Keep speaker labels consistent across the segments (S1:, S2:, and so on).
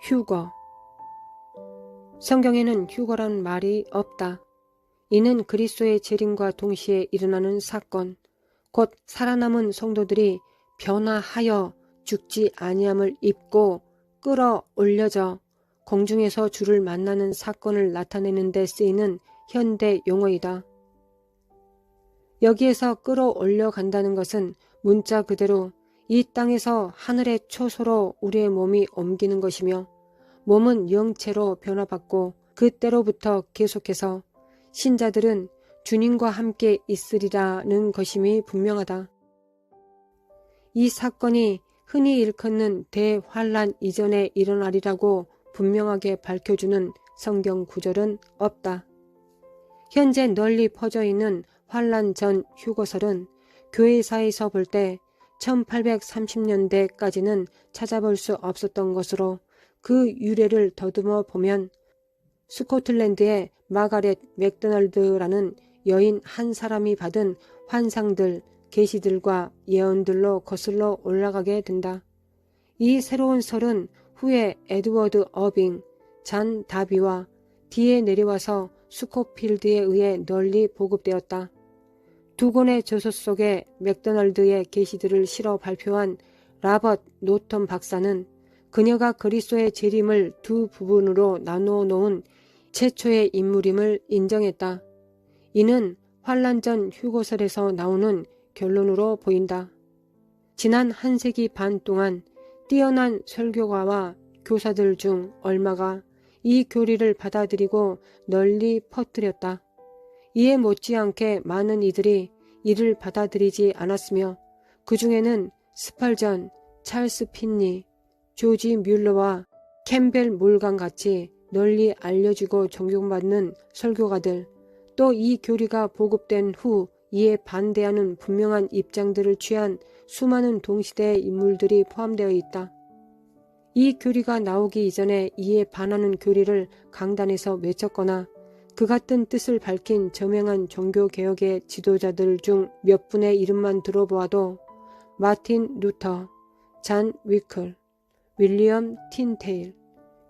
S1: 휴거. 성경에는 휴거란 말이 없다. 이는 그리스도의 재림과 동시에 일어나는 사건, 곧 살아남은 성도들이 변화하여 죽지 아니함을 입고 끌어올려져 공중에서 주를 만나는 사건을 나타내는 데 쓰이는 현대 용어이다. 여기에서 끌어올려 간다는 것은 문자 그대로 이 땅에서 하늘의 초소로 우리의 몸이 옮기는 것이며, 몸은 영체로 변화받고 그때로부터 계속해서 신자들은 주님과 함께 있으리라는 것임이 분명하다. 이 사건이 흔히 일컫는 대환란 이전에 일어나리라고 분명하게 밝혀주는 성경 구절은 없다. 현재 널리 퍼져 있는 환란 전 휴거설은 교회사에서 볼 때 1830년대까지는 찾아볼 수 없었던 것으로, 그 유래를 더듬어 보면 스코틀랜드의 마가렛 맥도날드라는 여인 한 사람이 받은 환상들, 계시들과 예언들로 거슬러 올라가게 된다. 이 새로운 설은 후에 에드워드 어빙, 잔 다비와 뒤에 내려와서 스코필드에 의해 널리 보급되었다. 두 권의 저서 속에 맥도날드의 계시들을 실어 발표한 라버트 노턴 박사는 그녀가 그리스도의 재림을 두 부분으로 나누어 놓은 최초의 인물임을 인정했다. 이는 환란 전 휴거설에서 나오는 결론으로 보인다. 지난 한 세기 반 동안 뛰어난 설교가와 교사들 중 얼마가 이 교리를 받아들이고 널리 퍼뜨렸다. 이에 못지않게 많은 이들이 이를 받아들이지 않았으며, 그 중에는 스펄전, 찰스 핀니, 조지 뮬러와 캠벨 몰간 같이 널리 알려지고 존경받는 설교가들, 또 이 교리가 보급된 후 이에 반대하는 분명한 입장들을 취한 수많은 동시대의 인물들이 포함되어 있다. 이 교리가 나오기 이전에 이에 반하는 교리를 강단에서 외쳤거나 그 같은 뜻을 밝힌 저명한 종교개혁의 지도자들 중 몇 분의 이름만 들어보아도 마틴 루터, 잔 위클, 윌리엄 틴테일,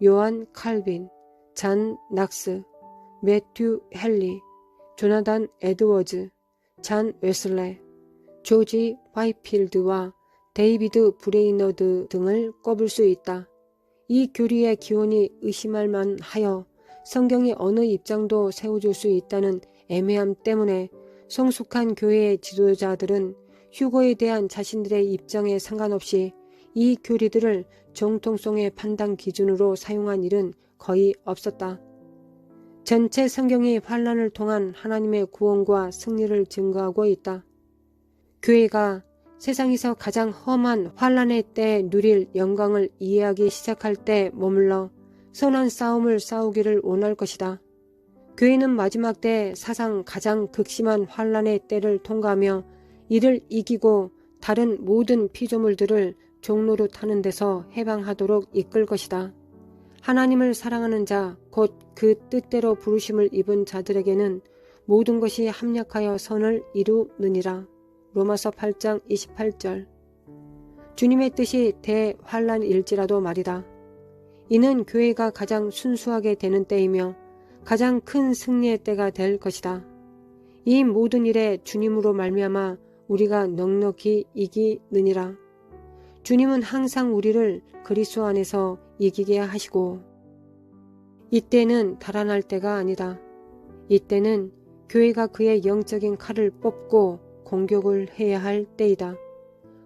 S1: 요한 칼빈, 잔 낙스, 매튜 헨리, 조나단 에드워즈, 잔 웨슬레, 조지 화이필드와 데이비드 브레이너드 등을 꼽을 수 있다. 이 교리의 기원이 의심할 만하여 성경이 어느 입장도 세워줄 수 있다는 애매함 때문에 성숙한 교회의 지도자들은 휴거에 대한 자신들의 입장에 상관없이 이 교리들을 정통성의 판단 기준으로 사용한 일은 거의 없었다. 전체 성경이 환란을 통한 하나님의 구원과 승리를 증거하고 있다. 교회가 세상에서 가장 험한 환란의 때에 누릴 영광을 이해하기 시작할 때 머물러 선한 싸움을 싸우기를 원할 것이다. 교회는 마지막 때 사상 가장 극심한 환란의 때를 통과하며 이를 이기고 다른 모든 피조물들을 종로로 타는 데서 해방하도록 이끌 것이다. 하나님을 사랑하는 자, 곧 그 뜻대로 부르심을 입은 자들에게는 모든 것이 합력하여 선을 이루느니라. 로마서 8장 28절. 주님의 뜻이 대환란일지라도 말이다. 이는 교회가 가장 순수하게 되는 때이며 가장 큰 승리의 때가 될 것이다. 이 모든 일에 주님으로 말미암아 우리가 넉넉히 이기느니라. 주님은 항상 우리를 그리스도 안에서 이기게 하시고, 이때는 달아날 때가 아니다. 이때는 교회가 그의 영적인 칼을 뽑고 공격을 해야 할 때이다.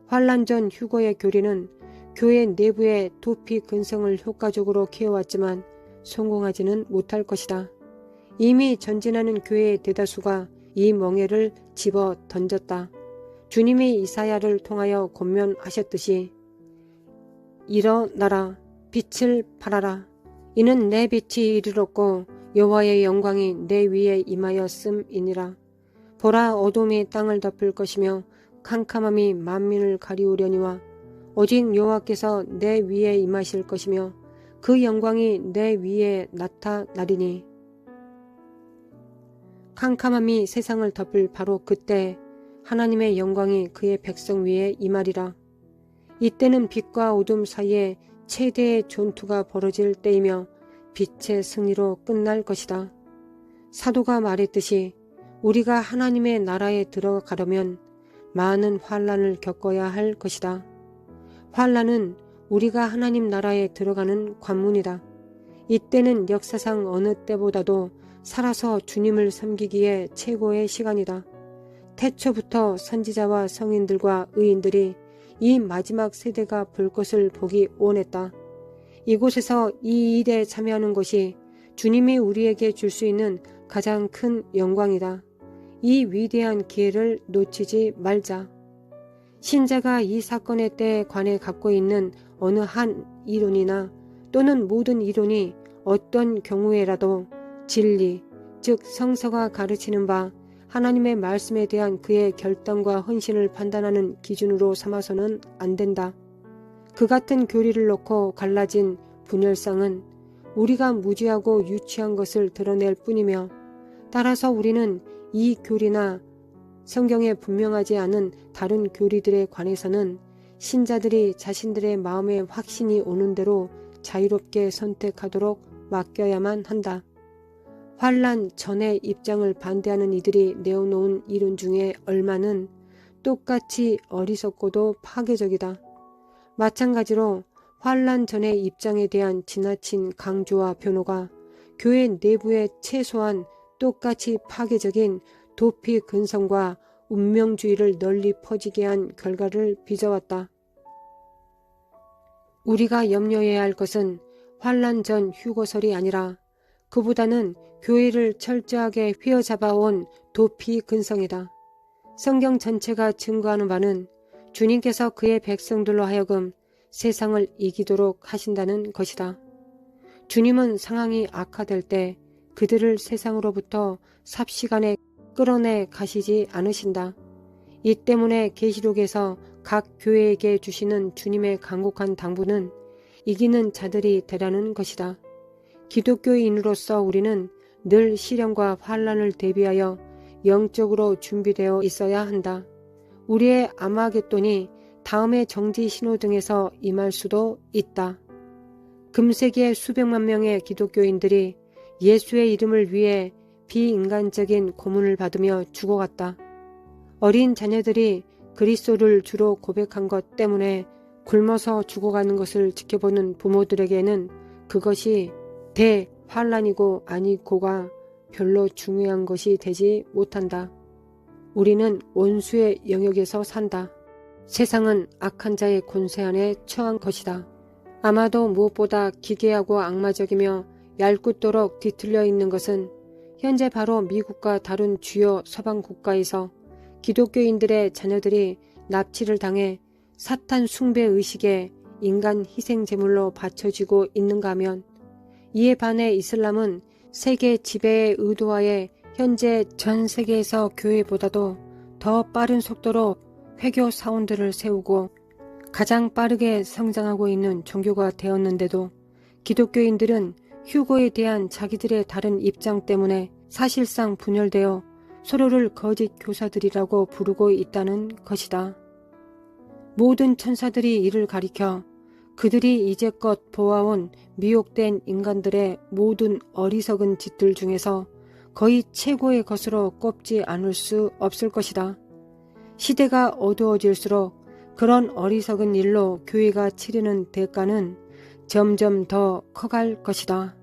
S1: 환란 전 휴거의 교리는 교회 내부의 도피 근성을 효과적으로 키워왔지만 성공하지는 못할 것이다. 이미 전진하는 교회의 대다수가 이 멍에를 집어 던졌다. 주님이 이사야를 통하여 권면하셨듯이 일어나라, 빛을 발하라. 이는 내 빛이 이르렀고 여호와의 영광이 내 위에 임하였음이니라. 보라, 어둠이 땅을 덮을 것이며 캄캄함이 만민을 가리우려니와 오직 여호와께서 내 위에 임하실 것이며 그 영광이 내 위에 나타나리니. 캄캄함이 세상을 덮을 바로 그때 하나님의 영광이 그의 백성 위에 임하리라. 이때는 빛과 어둠 사이에 최대의 전투가 벌어질 때이며 빛의 승리로 끝날 것이다. 사도가 말했듯이 우리가 하나님의 나라에 들어가려면 많은 환난을 겪어야 할 것이다. 환난은 우리가 하나님 나라에 들어가는 관문이다. 이때는 역사상 어느 때보다도 살아서 주님을 섬기기에 최고의 시간이다. 태초부터 선지자와 성인들과 의인들이 이 마지막 세대가 볼 것을 보기 원했다. 이곳에서 이 일에 참여하는 것이 주님이 우리에게 줄 수 있는 가장 큰 영광이다. 이 위대한 기회를 놓치지 말자. 신자가 이 사건의 때에 관해 갖고 있는 어느 한 이론이나 또는 모든 이론이 어떤 경우에라도 진리, 즉 성서가 가르치는 바 하나님의 말씀에 대한 그의 결단과 헌신을 판단하는 기준으로 삼아서는 안 된다. 그 같은 교리를 놓고 갈라진 분열상은 우리가 무지하고 유치한 것을 드러낼 뿐이며, 따라서 우리는 이 교리나 성경에 분명하지 않은 다른 교리들에 관해서는 신자들이 자신들의 마음에 확신이 오는 대로 자유롭게 선택하도록 맡겨야만 한다. 환난 전의 입장을 반대하는 이들이 내어놓은 이론 중에 얼마는 똑같이 어리석고도 파괴적이다. 마찬가지로 환난 전의 입장에 대한 지나친 강조와 변호가 교회 내부에 최소한 똑같이 파괴적인 도피 근성과 운명주의를 널리 퍼지게 한 결과를 빚어왔다. 우리가 염려해야 할 것은 환난 전 휴거설이 아니라 그보다는 교회를 철저하게 휘어잡아온 도피 근성이다. 성경 전체가 증거하는 바는 주님께서 그의 백성들로 하여금 세상을 이기도록 하신다는 것이다. 주님은 상황이 악화될 때 그들을 세상으로부터 삽시간에 끌어내 가시지 않으신다. 이 때문에 계시록에서 각 교회에게 주시는 주님의 간곡한 당부는 이기는 자들이 되라는 것이다. 기독교인으로서 우리는 늘 시련과 환난을 대비하여 영적으로 준비되어 있어야 한다. 우리의 아마겟돈이 다음의 정지 신호등에서 임할 수도 있다. 금세기의 수백만 명의 기독교인들이 예수의 이름을 위해 비인간적인 고문을 받으며 죽어갔다. 어린 자녀들이 그리스도를 주로 고백한 것 때문에 굶어서 죽어가는 것을 지켜보는 부모들에게는 그것이 대환난이고 아니고가 별로 중요한 것이 되지 못한다. 우리는 원수의 영역에서 산다. 세상은 악한 자의 권세 안에 처한 것이다. 아마도 무엇보다 기괴하고 악마적이며 얄궂도록 뒤틀려 있는 것은 현재 바로 미국과 다른 주요 서방 국가에서 기독교인들의 자녀들이 납치를 당해 사탄 숭배 의식에 인간 희생 제물로 바쳐지고 있는가 하면, 이에 반해 이슬람은 세계 지배의 의도하에 현재 전 세계에서 교회보다도 더 빠른 속도로 회교 사원들을 세우고 가장 빠르게 성장하고 있는 종교가 되었는데도 기독교인들은 휴거에 대한 자기들의 다른 입장 때문에 사실상 분열되어 서로를 거짓 교사들이라고 부르고 있다는 것이다. 모든 천사들이 이를 가리켜 그들이 이제껏 보아온 미혹된 인간들의 모든 어리석은 짓들 중에서 거의 최고의 것으로 꼽지 않을 수 없을 것이다. 시대가 어두워질수록 그런 어리석은 일로 교회가 치르는 대가는 점점 더 커갈 것이다.